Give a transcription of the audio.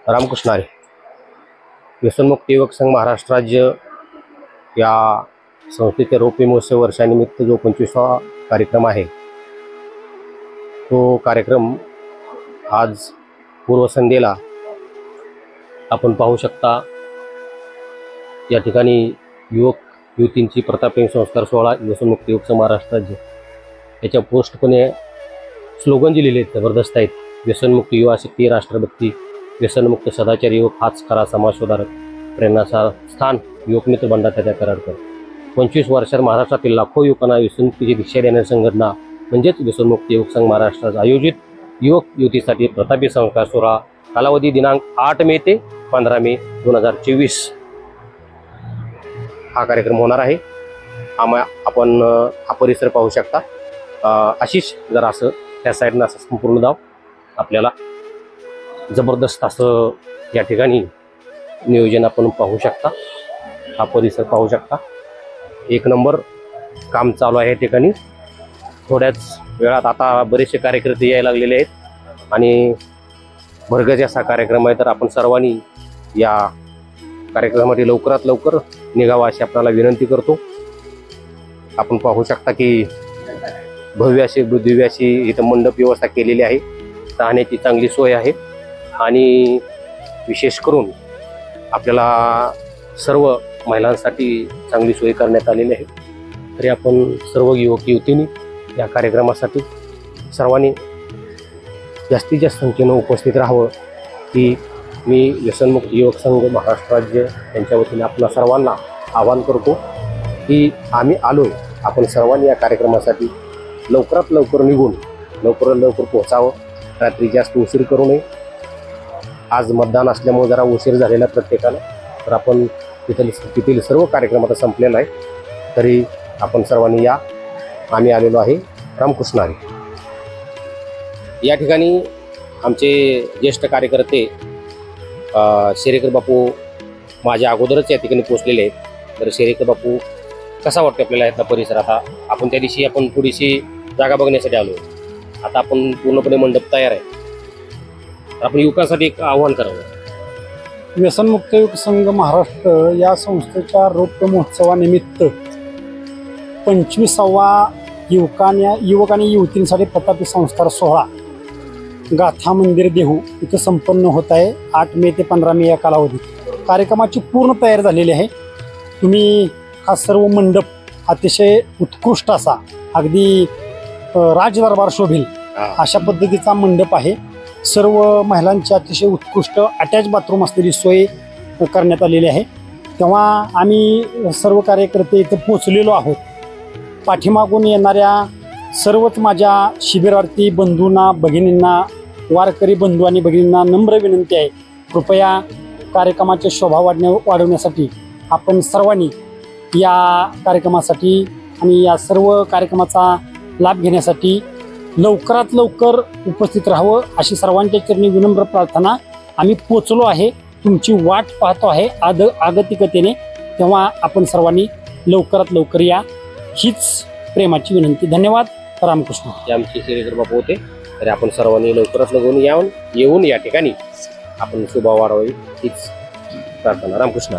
रामकृष्ण हरी. व्यसनमुक्त युवक संघ महाराष्ट्र राज्य या संस्थेचे रौप्य महोत्सव वर्षानिमित्त जो 25वा कार्यक्रम आहे, तो कार्यक्रम आज पूर्वसंध्येला आपण पाहू शकता. या ठिकाणी युवक युवतींची प्रतापप्रेमी संस्कार सोहळा व्यसनमुक्त युवक संघ महाराष्ट्र राज्य याच्या पोस्टपणे स्लोगन जे लिहिले जबरदस्त आहेत. व्यसनमुक्त युवा शक्ती राष्ट्रभक्ती, व्यसनमुक्त सदाचार युवक हाच खरा समाज सुधारक, प्रेरणाचा स्थान युवक मित्र बंडातात्या कराडकर. 25 वर्षात महाराष्ट्रातील लाखो युवकांना व्यसनमुक्तीची दीक्षा देणारी संघटना म्हणजेच व्यसनमुक्त युवक संघ महाराष्ट्रात आयोजित युवक युवतीसाठी प्रतापी संस्कार सोहळा. कालावधी दिनांक 8 मे ते 15 मे 2024 हा कार्यक्रम होणार आहे. आपण हा परिसर पाहू शकता. आशिष जरा असं त्या साईडनं असं संपूर्ण धाव आपल्याला जबरदस्त असं या ठिकाणी नियोजन आपण पाहू शकता. हा परिसर पाहू शकता. एक नंबर काम चालू आहे या ठिकाणी. थोड्याच वेळात आता बरेचसे कार्यकर्ते यायला लागलेले आहेत आणि भरगच असा कार्यक्रम आहे. तर आपण सर्वांनी या कार्यक्रमासाठी लवकरात लवकर निघावा अशी आपल्याला विनंती करतो. आपण पाहू शकता की भव्य अशी दिव्य अशी इथं मंडप व्यवस्था केलेली आहे. राहण्याची चांगली सोय आहे आणि विशेष करून आपल्याला सर्व महिलांसाठी चांगली सोय करण्यात आलेली आहे. तरी आपण सर्व युवक युवतींनी या कार्यक्रमासाठी सर्वांनी जास्तीत जास्त संख्येनं उपस्थित राहावं ही मी व्यसनमुक्त युवक संघ महाराष्ट्र राज्य यांच्या वतीने आपल्या सर्वांना आवाहन करतो की आम्ही आलोय. आपण सर्वांनी या कार्यक्रमासाठी लवकरात लवकर निघून लवकरात लवकर पोहोचावं. रात्री जास्त उशीर करू नये. आज मतदान असल्यामुळे जरा उशीर झालेला प्रत्येकाला. तर आपण तिथील सर्व कार्यक्रम आता संपलेला आहे. तरी आपण सर्वांनी या. आम्ही आलेलो आहे. रामकृष्ण हरी. या ठिकाणी आमचे ज्येष्ठ कार्यकर्ते शेरेकर बापू माझ्या अगोदरच या ठिकाणी पोहोचलेले आहेत. तर शेरेकर बापू कसा वाटतो आपल्याला यातला परिसर? आता आपण त्या दिवशी आपण थोडीशी जागा बघण्यासाठी आलो. आता आपण पूर्णपणे मंडप तयार आहे. तर आपण युवकांसाठी एक आव्हान करावं. व्यसनमुक्त युवक संघ महाराष्ट्र या संस्थेच्या रौप्य महोत्सवानिमित्त 25वा युवक आणि युवतींसाठी प्रतापी संस्कार सोहळा गाथा मंदिर देहू इथं संपन्न होत आहे. 8 मे ते 15 मे या कालावधीत कार्यक्रमाची पूर्ण तयारी झालेली आहे. तुम्ही हा सर्व मंडप अतिशय उत्कृष्ट असा अगदी राजदरबार शोभेल अशा पद्धतीचा मंडप आहे. सर्व महिलांची अतिशय उत्कृष्ट अटॅच बाथरूम असलेली सोय करण्यात आलेली आहे. तेव्हा आम्ही सर्व कार्यकर्ते इथं पोचलेलो आहोत. पाठीमागून येणाऱ्या सर्वच माझ्या शिबिरार्थी बंधूंना भगिनींना वारकरी बंधू आणि भगिनींना नम्र विनंती आहे, कृपया कार्यक्रमाची शोभा वाढवण्यासाठी आपण सर्वांनी या कार्यक्रमासाठी आणि या सर्व कार्यक्रमाचा लाभ घेण्यासाठी लवकरात लवकर उपस्थित राहावं अशी सर्वांच्या चरणी विनम्र प्रार्थना. आम्ही पोचलो आहे. तुमची वाट पाहतो आहे आगतिकतेने. तेव्हा आपण सर्वांनी लवकरात लवकर या हीच प्रेमाची विनंती. धन्यवाद. रामकृष्ण. आमचे शेरेकर बापू होते. तर आपण सर्वांनी लवकरात लवकर येऊन या ठिकाणी आपण शोभा वाढवावी हीच प्रार्थना. रामकृष्ण.